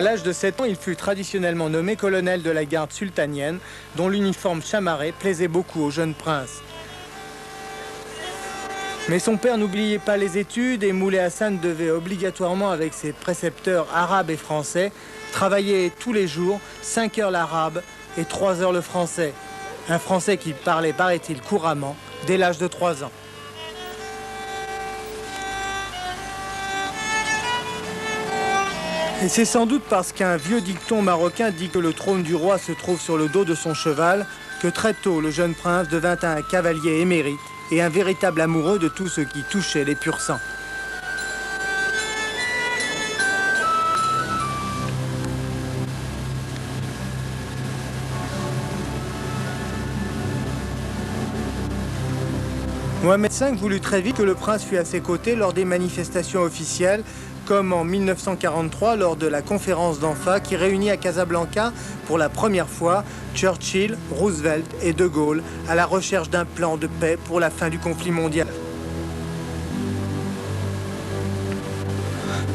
À l'âge de 7 ans, il fut traditionnellement nommé colonel de la garde sultanienne, dont l'uniforme chamarré plaisait beaucoup au jeune prince. Mais son père n'oubliait pas les études et Moulay Hassan devait obligatoirement, avec ses précepteurs arabes et français, travailler tous les jours 5 heures l'arabe et 3 heures le français. Un français qui parlait, paraît-il, couramment dès l'âge de 3 ans. Et c'est sans doute parce qu'un vieux dicton marocain dit que le trône du roi se trouve sur le dos de son cheval que très tôt le jeune prince devint un cavalier émérite et un véritable amoureux de tout ce qui touchait les purs sangs. Mohamed V voulut très vite que le prince fût à ses côtés lors des manifestations officielles, comme en 1943 lors de la conférence d'Anfa qui réunit à Casablanca pour la première fois Churchill, Roosevelt et De Gaulle à la recherche d'un plan de paix pour la fin du conflit mondial.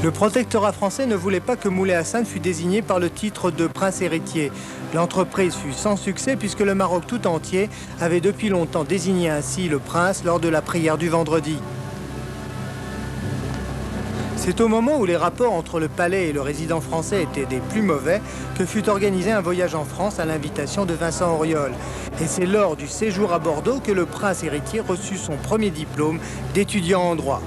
Le protectorat français ne voulait pas que Moulay Hassan fût désigné par le titre de prince héritier. L'entreprise fut sans succès puisque le Maroc tout entier avait depuis longtemps désigné ainsi le prince lors de la prière du vendredi. C'est au moment où les rapports entre le palais et le résident français étaient des plus mauvais que fut organisé un voyage en France à l'invitation de Vincent Auriol. Et c'est lors du séjour à Bordeaux que le prince héritier reçut son premier diplôme d'étudiant en droit.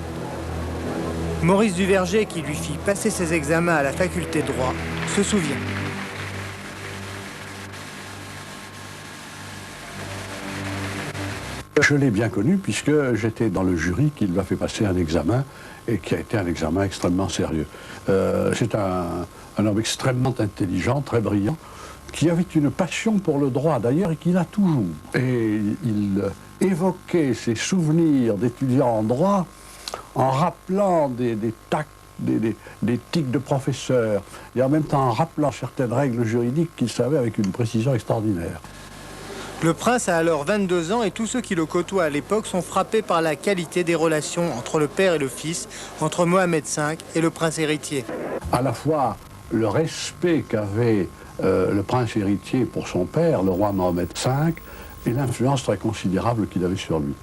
Maurice Duverger, qui lui fit passer ses examens à la faculté de droit, se souvient. Je l'ai bien connu puisque j'étais dans le jury qui lui a fait passer un examen et qui a été un examen extrêmement sérieux. C'est un homme extrêmement intelligent, très brillant, qui avait une passion pour le droit d'ailleurs et qui l'a toujours. Et il évoquait ses souvenirs d'étudiant en droit en rappelant des tics de professeur et en même temps en rappelant certaines règles juridiques qu'il savait avec une précision extraordinaire. Le prince a alors 22 ans et tous ceux qui le côtoient à l'époque sont frappés par la qualité des relations entre le père et le fils, entre Mohamed V et le prince héritier. À la fois le respect qu'avait le prince héritier pour son père, le roi Mohamed V, et l'influence très considérable qu'il avait sur lui.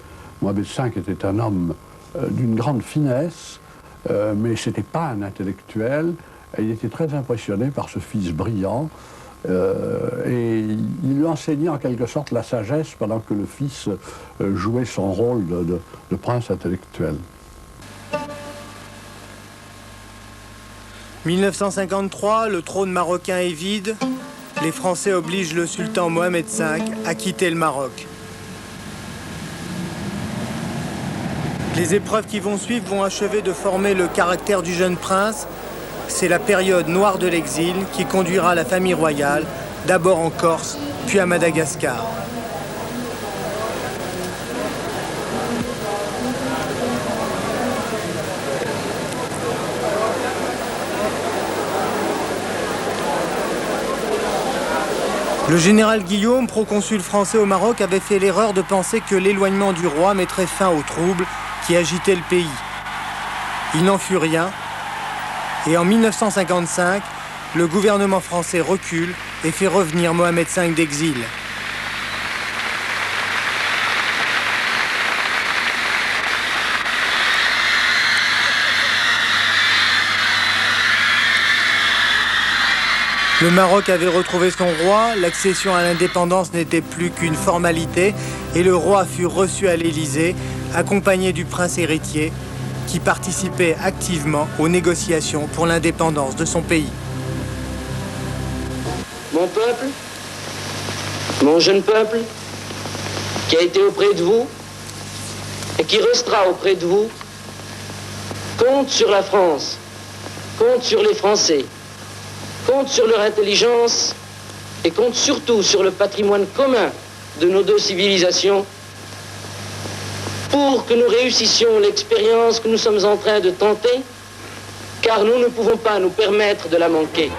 Mohamed V était un homme d'une grande finesse, mais ce n'était pas un intellectuel, et il était très impressionné par ce fils brillant, et il lui enseignait en quelque sorte la sagesse pendant que le fils jouait son rôle de prince intellectuel. 1953, le trône marocain est vide. Les Français obligent le sultan Mohamed V à quitter le Maroc. Les épreuves qui vont suivre vont achever de former le caractère du jeune prince. C'est la période noire de l'exil qui conduira la famille royale, d'abord en Corse, puis à Madagascar. Le général Guillaume, proconsul français au Maroc, avait fait l'erreur de penser que l'éloignement du roi mettrait fin aux troubles qui agitaient le pays. Il n'en fut rien. Et en 1955, le gouvernement français recule et fait revenir Mohamed V d'exil. Le Maroc avait retrouvé son roi, l'accession à l'indépendance n'était plus qu'une formalité et le roi fut reçu à l'Élysée, accompagné du prince héritier, qui participait activement aux négociations pour l'indépendance de son pays. Mon peuple, mon jeune peuple, qui a été auprès de vous et qui restera auprès de vous, compte sur la France, compte sur les Français, compte sur leur intelligence et compte surtout sur le patrimoine commun de nos deux civilisations pour que nous réussissions l'expérience que nous sommes en train de tenter, car nous ne pouvons pas nous permettre de la manquer.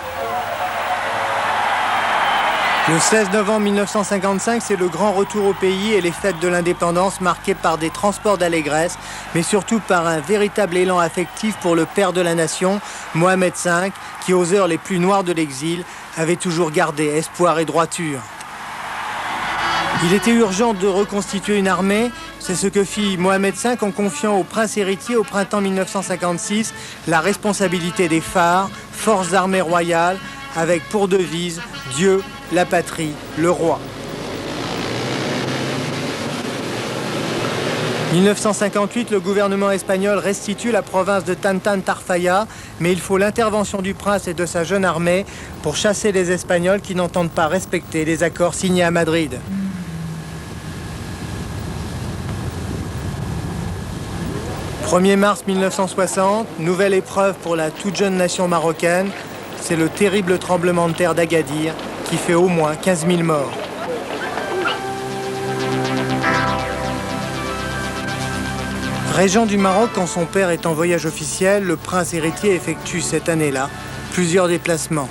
Le 16 novembre 1955, c'est le grand retour au pays et les fêtes de l'indépendance marquées par des transports d'allégresse, mais surtout par un véritable élan affectif pour le père de la nation, Mohamed V, qui aux heures les plus noires de l'exil avait toujours gardé espoir et droiture. Il était urgent de reconstituer une armée, c'est ce que fit Mohamed V en confiant au prince héritier au printemps 1956 la responsabilité des phares, forces armées royales, avec pour devise Dieu, la patrie, le roi. 1958, le gouvernement espagnol restitue la province de Tantan Tarfaya, mais il faut l'intervention du prince et de sa jeune armée pour chasser les Espagnols qui n'entendent pas respecter les accords signés à Madrid. « 1er mars 1960, nouvelle épreuve pour la toute jeune nation marocaine, c'est le terrible tremblement de terre d'Agadir qui fait au moins 15 000 morts. Régent du Maroc quand son père est en voyage officiel, le prince héritier effectue cette année-là plusieurs déplacements.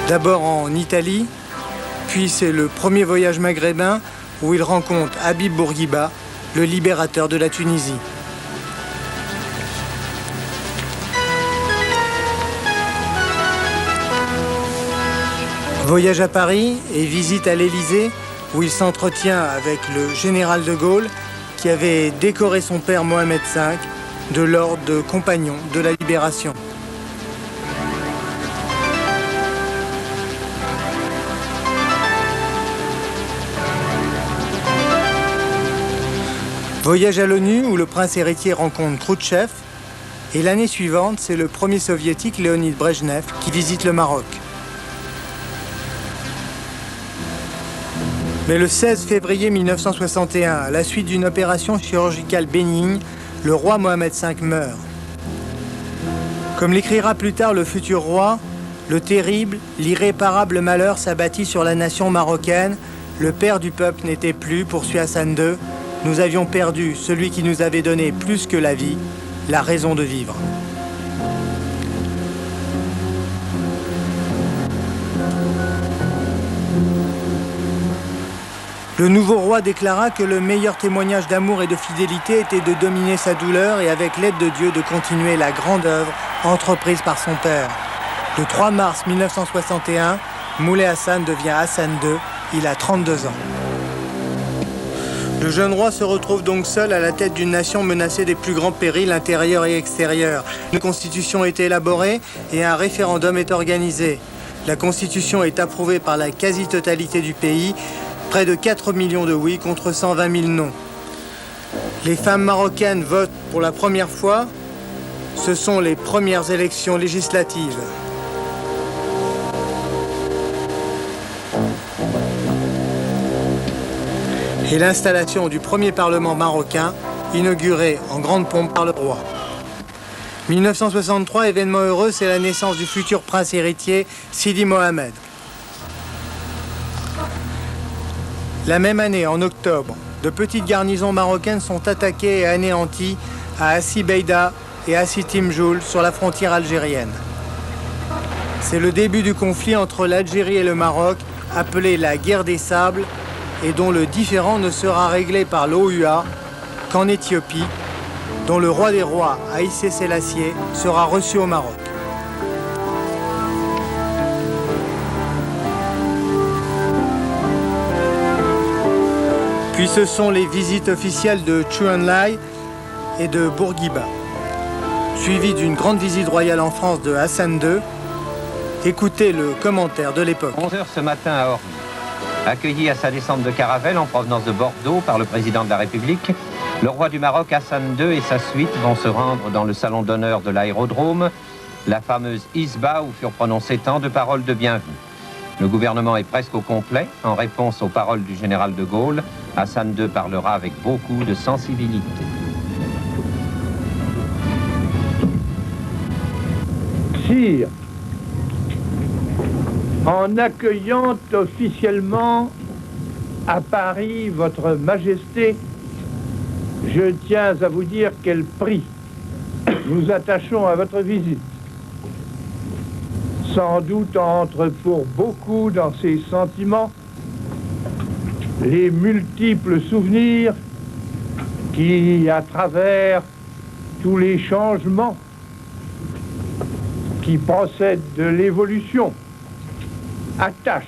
D'abord en Italie, puis c'est le premier voyage maghrébin où il rencontre Habib Bourguiba, le libérateur de la Tunisie. Voyage à Paris et visite à l'Élysée où il s'entretient avec le général de Gaulle qui avait décoré son père Mohamed V de l'ordre de compagnon de la Libération. Voyage à l'ONU où le prince héritier rencontre Khrouchtchev et l'année suivante, c'est le premier soviétique Léonid Brejnev qui visite le Maroc. Mais le 16 février 1961, à la suite d'une opération chirurgicale bénigne, le roi Mohamed V meurt. Comme l'écrira plus tard le futur roi, le terrible, l'irréparable malheur s'abattit sur la nation marocaine. Le père du peuple n'était plus, poursuit Hassan II. Nous avions perdu celui qui nous avait donné plus que la vie, la raison de vivre. Le nouveau roi déclara que le meilleur témoignage d'amour et de fidélité était de dominer sa douleur et avec l'aide de Dieu de continuer la grande œuvre entreprise par son père. Le 3 mars 1961, Moulay Hassan devient Hassan II, il a 32 ans. Le jeune roi se retrouve donc seul à la tête d'une nation menacée des plus grands périls intérieurs et extérieurs. Une constitution est élaborée et un référendum est organisé. La constitution est approuvée par la quasi-totalité du pays, près de 4 millions de oui contre 120 000 non. Les femmes marocaines votent pour la première fois. Ce sont les premières élections législatives. Et l'installation du premier parlement marocain, inauguré en grande pompe par le roi. 1963, événement heureux, c'est la naissance du futur prince héritier, Sidi Mohamed. La même année, en octobre, de petites garnisons marocaines sont attaquées et anéanties à Assi Beida et Assi Timjoul sur la frontière algérienne. C'est le début du conflit entre l'Algérie et le Maroc, appelé la guerre des sables, et dont le différend ne sera réglé par l'OUA qu'en Éthiopie, dont le roi des rois, Haïlé Sélassié, sera reçu au Maroc. Puis ce sont les visites officielles de Chou Enlai et de Bourguiba, suivies d'une grande visite royale en France de Hassan II. Écoutez le commentaire de l'époque. 11h ce matin à Orly. Accueilli à sa descente de caravelle en provenance de Bordeaux par le président de la République, le roi du Maroc Hassan II et sa suite vont se rendre dans le salon d'honneur de l'aérodrome, la fameuse Isba où furent prononcées tant de paroles de bienvenue. Le gouvernement est presque au complet. En réponse aux paroles du général de Gaulle, Hassan II parlera avec beaucoup de sensibilité. Sire, en accueillant officiellement à Paris votre Majesté, je tiens à vous dire quel prix nous attachons à votre visite. Sans doute entre pour beaucoup dans ces sentiments les multiples souvenirs qui, à travers tous les changements qui procèdent de l'évolution, attachent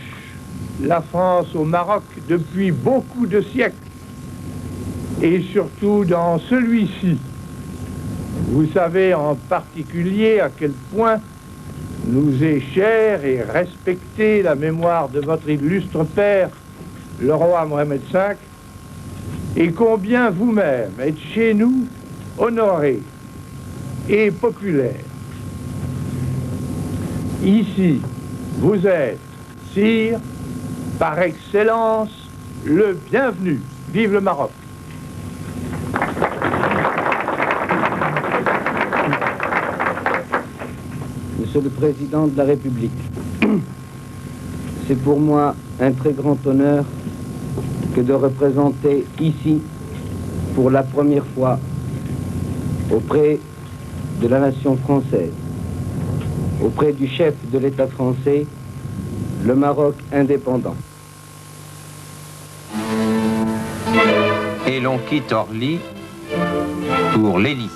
la France au Maroc depuis beaucoup de siècles, et surtout dans celui-ci. Vous savez en particulier à quel point nous est chère et respectée la mémoire de votre illustre père, le roi Mohamed V, et combien vous-même êtes chez nous honoré et populaire. Ici, vous êtes, sire, par excellence, le bienvenu. Vive le Maroc! Monsieur le Président de la République, c'est pour moi un très grand honneur que de représenter ici, pour la première fois, auprès de la nation française, auprès du chef de l'État français, le Maroc indépendant. Et l'on quitte Orly pour l'Élysée.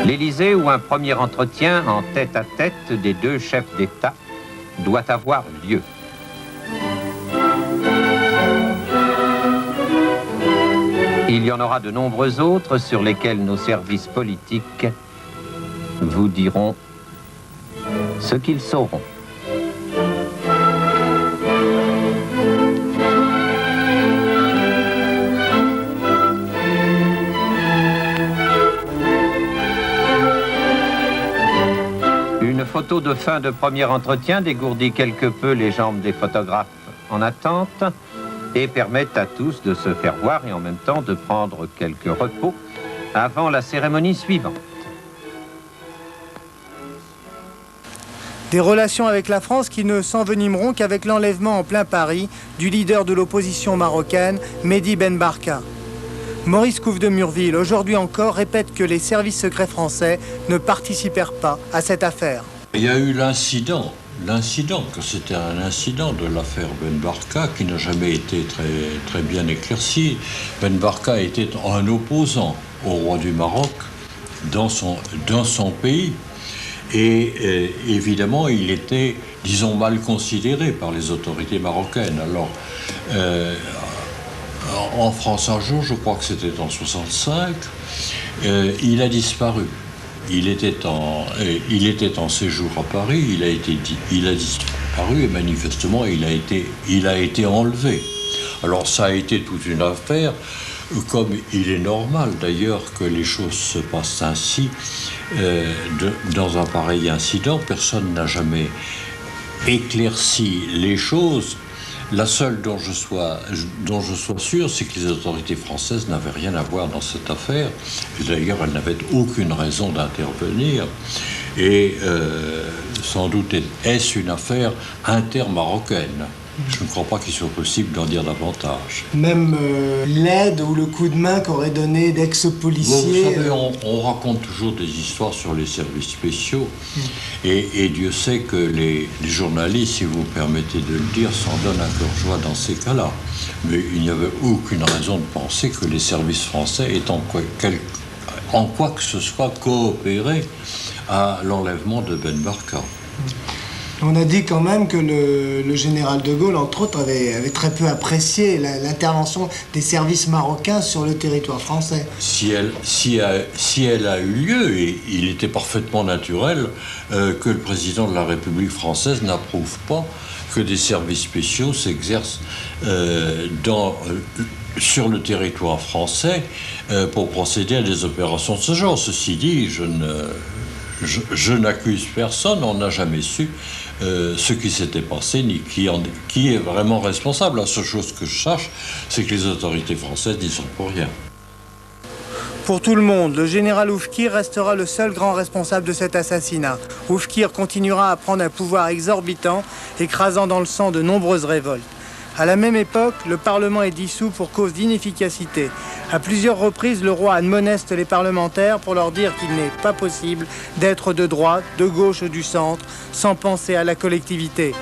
L'Élysée où un premier entretien en tête-à-tête des deux chefs d'État doit avoir lieu. Il y en aura de nombreux autres sur lesquels nos services politiques vous diront ce qu'ils sauront. Une photo de fin de premier entretien dégourdit quelque peu les jambes des photographes en attente et permettent à tous de se faire voir et en même temps de prendre quelques repos avant la cérémonie suivante. Des relations avec la France qui ne s'envenimeront qu'avec l'enlèvement en plein Paris du leader de l'opposition marocaine, Mehdi Ben Barka. Maurice Couve de Murville, aujourd'hui encore, répète que les services secrets français ne participèrent pas à cette affaire. Il y a eu l'incident, que c'était un incident de l'affaire Ben Barka qui n'a jamais été très bien éclairci. Ben Barka était un opposant au roi du Maroc dans son pays. Et évidemment, il était, disons, mal considéré par les autorités marocaines. Alors, en France un jour, je crois que c'était en 65, il a disparu. Il était en séjour à Paris, il a disparu et manifestement il a été enlevé. Alors ça a été toute une affaire, comme il est normal d'ailleurs que les choses se passent ainsi. Dans un pareil incident, personne n'a jamais éclairci les choses. La seule dont je sois sûr, c'est que les autorités françaises n'avaient rien à voir dans cette affaire. Et d'ailleurs, elles n'avaient aucune raison d'intervenir. Et sans doute est-ce une affaire intermarocaine. Je ne crois pas qu'il soit possible d'en dire davantage. Même l'aide ou le coup de main qu'aurait donné d'ex-policiers... Vous savez, on raconte toujours des histoires sur les services spéciaux. Et Dieu sait que les journalistes, si vous me permettez de le dire, s'en donnent à cœur joie dans ces cas-là. Mais il n'y avait aucune raison de penser que les services français aient en quoi que ce soit coopéré à l'enlèvement de Ben Barka. On a dit quand même que le général de Gaulle, entre autres, avait très peu apprécié l'intervention des services marocains sur le territoire français. Si elle a eu lieu, et il était parfaitement naturel que le président de la République française n'approuve pas que des services spéciaux s'exercent sur le territoire français pour procéder à des opérations de ce genre. Ceci dit, je n'accuse personne, on n'a jamais su ce qui s'était passé, ni qui est vraiment responsable. La seule chose que je sache, c'est que les autorités françaises n'y sont pour rien. Pour tout le monde, le général Oufkir restera le seul grand responsable de cet assassinat. Oufkir continuera à prendre un pouvoir exorbitant, écrasant dans le sang de nombreuses révoltes. À la même époque, le Parlement est dissous pour cause d'inefficacité. À plusieurs reprises, le roi admoneste les parlementaires pour leur dire qu'il n'est pas possible d'être de droite, de gauche ou du centre sans penser à la collectivité.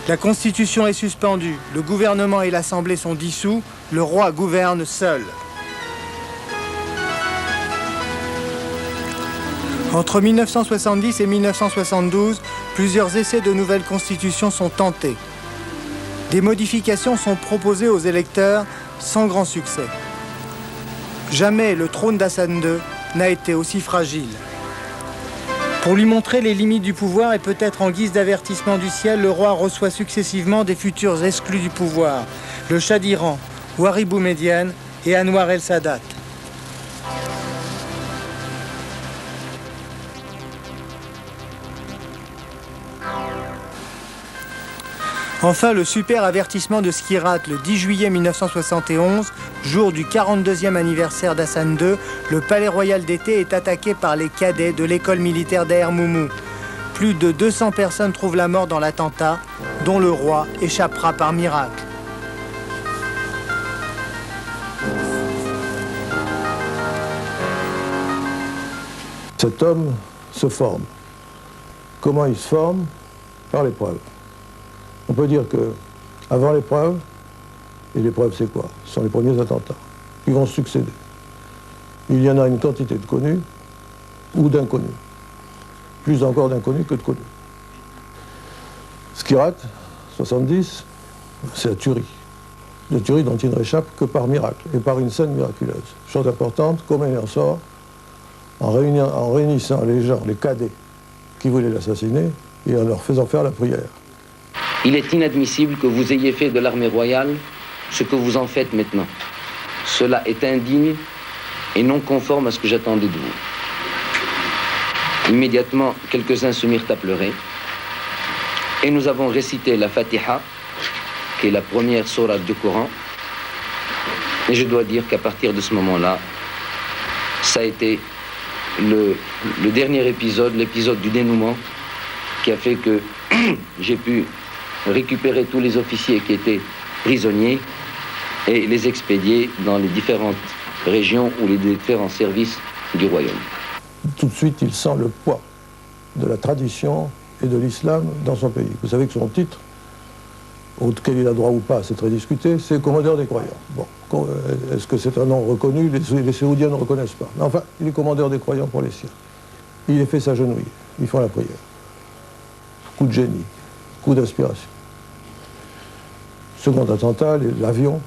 La Constitution est suspendue, le gouvernement et l'Assemblée sont dissous, le roi gouverne seul. Entre 1970 et 1972, plusieurs essais de nouvelles constitutions sont tentés. Des modifications sont proposées aux électeurs sans grand succès. Jamais le trône d'Hassan II n'a été aussi fragile. Pour lui montrer les limites du pouvoir et peut-être en guise d'avertissement du ciel, le roi reçoit successivement des futurs exclus du pouvoir, le Shah d'Iran, Wahri Boumedienne et Anwar el-Sadat. Enfin, le super avertissement de Skhirat le 10 juillet 1971, jour du 42e anniversaire d'Hassan II, le palais royal d'été est attaqué par les cadets de l'école militaire d'Air Moumou. Plus de 200 personnes trouvent la mort dans l'attentat, dont le roi échappera par miracle. Cet homme se forme. Comment il se forme? Par l'épreuve. On peut dire que avant l'épreuve, et l'épreuve c'est quoi? Ce sont les premiers attentats qui vont succéder. Il y en a une quantité de connus ou d'inconnus. Plus encore d'inconnus que de connus. Skhirat, 70, c'est la tuerie. La tuerie dont il ne réchappe que par miracle et par une scène miraculeuse. Chose importante, comment il en sort? En réunissant les gens, les cadets qui voulaient l'assassiner et en leur faisant faire la prière. Il est inadmissible que vous ayez fait de l'armée royale ce que vous en faites maintenant. Cela est indigne et non conforme à ce que j'attendais de vous. Immédiatement, quelques-uns se mirent à pleurer et nous avons récité la Fatiha, qui est la première sourate du Coran. Et je dois dire qu'à partir de ce moment-là, ça a été le dernier épisode, l'épisode du dénouement, qui a fait que j'ai pu récupérer tous les officiers qui étaient prisonniers et les expédier dans les différentes régions ou les différents services du royaume. Tout de suite, il sent le poids de la tradition et de l'islam dans son pays. Vous savez que son titre, auquel il a droit ou pas, c'est très discuté, c'est commandeur des croyants. Bon, est-ce que c'est un nom reconnu? Les Saoudiens ne reconnaissent pas. Mais enfin, il est commandeur des croyants pour les siens. Il les fait s'agenouiller, ils font la prière. Coup de génie, coup d'inspiration. Second attentat, l'avion,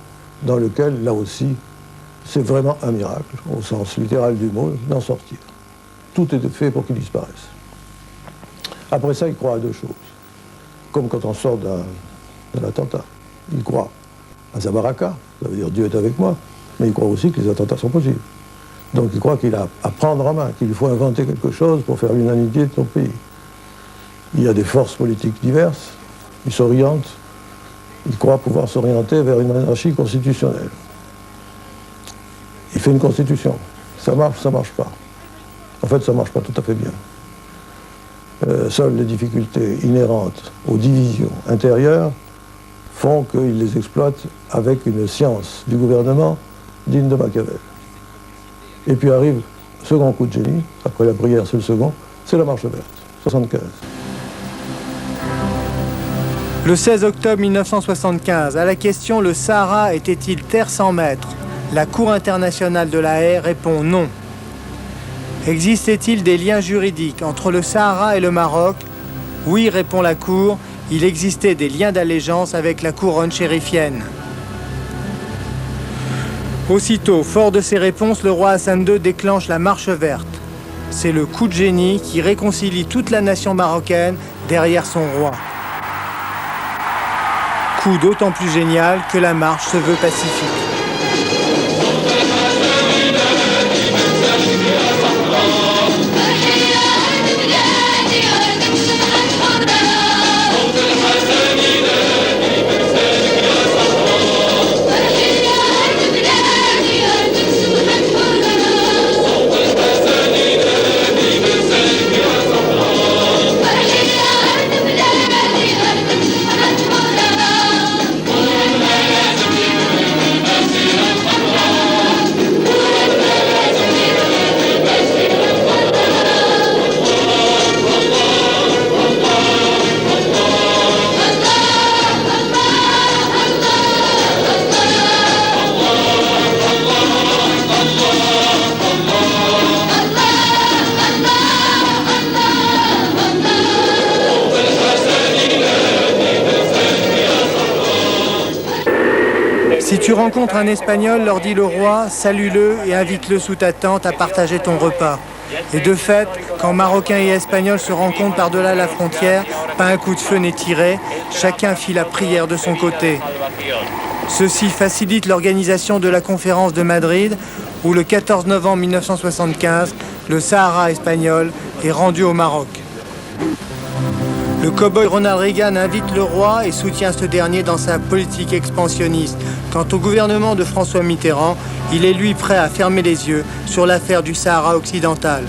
dans lequel, là aussi, c'est vraiment un miracle, au sens littéral du mot, d'en sortir. Tout est fait pour qu'il disparaisse. Après ça, il croit à deux choses. Comme quand on sort d'un attentat. Il croit à sa baraka, ça veut dire Dieu est avec moi, mais il croit aussi que les attentats sont possibles. Donc il croit qu'il a à prendre en main, qu'il faut inventer quelque chose pour faire l'unanimité de son pays. Il y a des forces politiques diverses, il s'oriente, il croit pouvoir s'orienter vers une monarchie constitutionnelle. Il fait une constitution. Ça marche pas. En fait, ça marche pas tout à fait bien. Seules les difficultés inhérentes aux divisions intérieures font qu'il les exploite avec une science du gouvernement digne de Machiavel. Et puis arrive le second coup de génie, après la prière c'est le second, c'est la marche verte, 75. Le 16 octobre 1975, à la question « Le Sahara était-il terre sans maître ?» la Cour internationale de la Haye répond non. Existait-il des liens juridiques entre le Sahara et le Maroc? Oui, répond la Cour, il existait des liens d'allégeance avec la couronne chérifienne. Aussitôt, fort de ces réponses, le roi Hassan II déclenche la marche verte. C'est le coup de génie qui réconcilie toute la nation marocaine derrière son roi. Coup d'autant plus génial que la marche se veut pacifique. tu rencontres un Espagnol, leur dit le roi, salue-le et invite-le sous ta tente à partager ton repas. Et de fait, quand Marocains et Espagnols se rencontrent par-delà la frontière, pas un coup de feu n'est tiré, chacun fit la prière de son côté. Ceci facilite l'organisation de la conférence de Madrid, où le 14 novembre 1975, le Sahara espagnol est rendu au Maroc. Le cow-boy Ronald Reagan invite le roi et soutient ce dernier dans sa politique expansionniste. Quant au gouvernement de François Mitterrand, il est lui prêt à fermer les yeux sur l'affaire du Sahara occidental.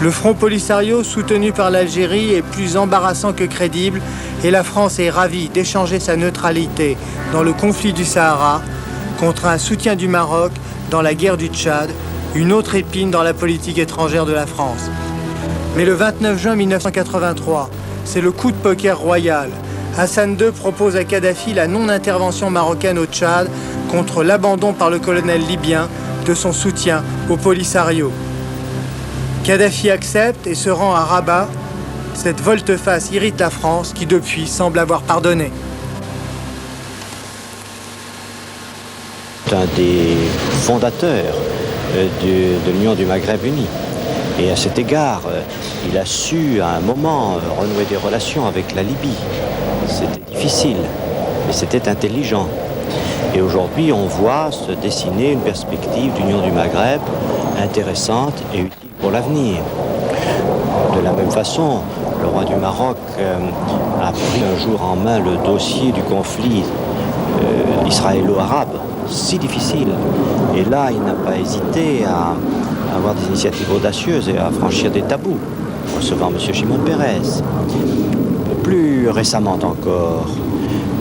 Le Front Polisario, soutenu par l'Algérie, est plus embarrassant que crédible et la France est ravie d'échanger sa neutralité dans le conflit du Sahara contre un soutien du Maroc dans la guerre du Tchad, une autre épine dans la politique étrangère de la France. Mais le 29 juin 1983, c'est le coup de poker royal. Hassan II propose à Kadhafi la non-intervention marocaine au Tchad contre l'abandon par le colonel libyen de son soutien au Polisario. Kadhafi accepte et se rend à Rabat. Cette volte-face irrite la France qui depuis semble avoir pardonné. C'est un des fondateurs de l'Union du Maghreb uni. Et à cet égard, il a su à un moment renouer des relations avec la Libye. C'était difficile, mais c'était intelligent. Et aujourd'hui, on voit se dessiner une perspective d'union du Maghreb intéressante et utile pour l'avenir. De la même façon, le roi du Maroc a pris un jour en main le dossier du conflit israélo-arabe, si difficile. Et là, il n'a pas hésité à avoir des initiatives audacieuses et à franchir des tabous, recevant M. Shimon Peres. Plus récemment encore,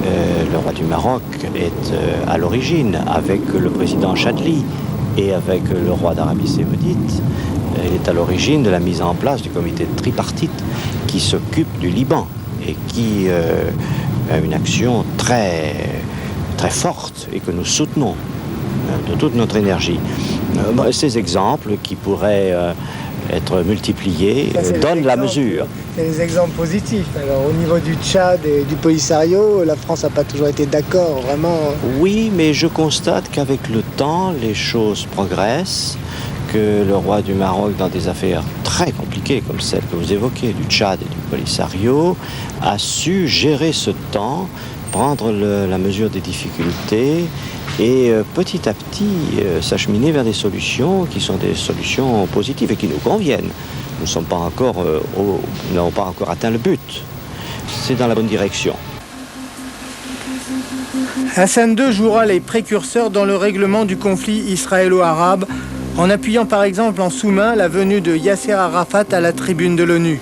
le roi du Maroc est à l'origine, avec le président Chadli et avec le roi d'Arabie Saoudite, il est à l'origine de la mise en place du comité tripartite qui s'occupe du Liban et qui a une action très, très forte et que nous soutenons de toute notre énergie. Ces exemples qui pourraient être multipliés donnent la mesure. C'est des exemples positifs. Alors au niveau du Tchad et du Polisario, la France n'a pas toujours été d'accord, vraiment. Oui, mais je constate qu'avec le temps, les choses progressent, que le roi du Maroc, dans des affaires très compliquées comme celle que vous évoquez, du Tchad et du Polisario, a su gérer ce temps, prendre la mesure des difficultés et petit à petit s'acheminer vers des solutions qui sont des solutions positives et qui nous conviennent. Nous n'avons pas encore atteint le but. C'est dans la bonne direction. Hassan II jouera les précurseurs dans le règlement du conflit israélo-arabe, en appuyant par exemple en sous-main la venue de Yasser Arafat à la tribune de l'ONU.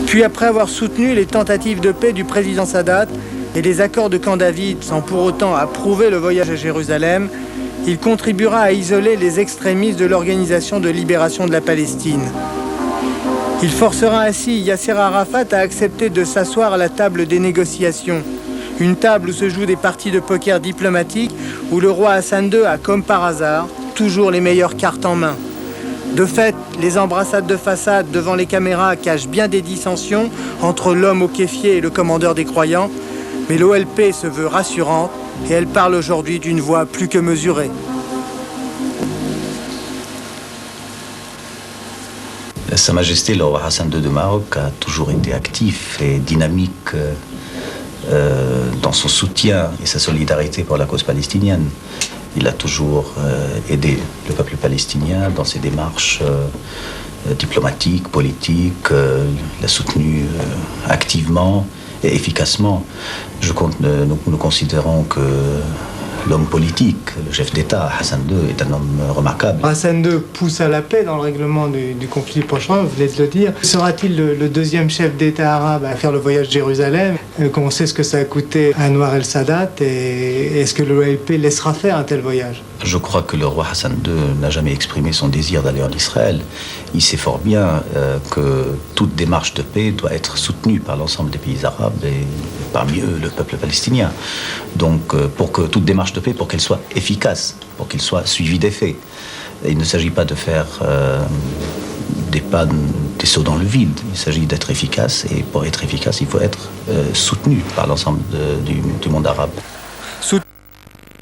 Puis après avoir soutenu les tentatives de paix du président Sadat et les accords de Camp David sans pour autant approuver le voyage à Jérusalem, il contribuera à isoler les extrémistes de l'Organisation de libération de la Palestine. Il forcera ainsi Yasser Arafat à accepter de s'asseoir à la table des négociations. Une table où se jouent des parties de poker diplomatiques où le roi Hassan II a, comme par hasard, toujours les meilleures cartes en main. De fait, les embrassades de façade devant les caméras cachent bien des dissensions entre l'homme au kéfier et le commandeur des croyants, mais l'OLP se veut rassurante et elle parle aujourd'hui d'une voix plus que mesurée. Sa Majesté le roi Hassan II de Maroc a toujours été actif et dynamique dans son soutien et sa solidarité pour la cause palestinienne. Il a toujours aidé le peuple palestinien dans ses démarches diplomatiques, politiques. Il l'a soutenu activement et efficacement. Nous considérons que l'homme politique, le chef d'État, Hassan II, est un homme remarquable. Hassan II pousse à la paix dans le règlement du conflit prochain, vous venez de le dire. Sera-t-il le deuxième chef d'État arabe à faire le voyage de Jérusalem? On sait ce que ça a coûté à Anwar el-Sadat et est-ce que l'OLP laissera faire un tel voyage? Je crois que le roi Hassan II n'a jamais exprimé son désir d'aller en Israël. Il sait fort bien que toute démarche de paix doit être soutenue par l'ensemble des pays arabes et parmi eux le peuple palestinien. Donc pour que toute démarche de paix, pour qu'elle soit efficace, pour qu'elle soit suivie des faits. Il ne s'agit pas de faire des pas des sauts dans le vide. Il s'agit d'être efficace, et pour être efficace, il faut être soutenu par l'ensemble du monde arabe.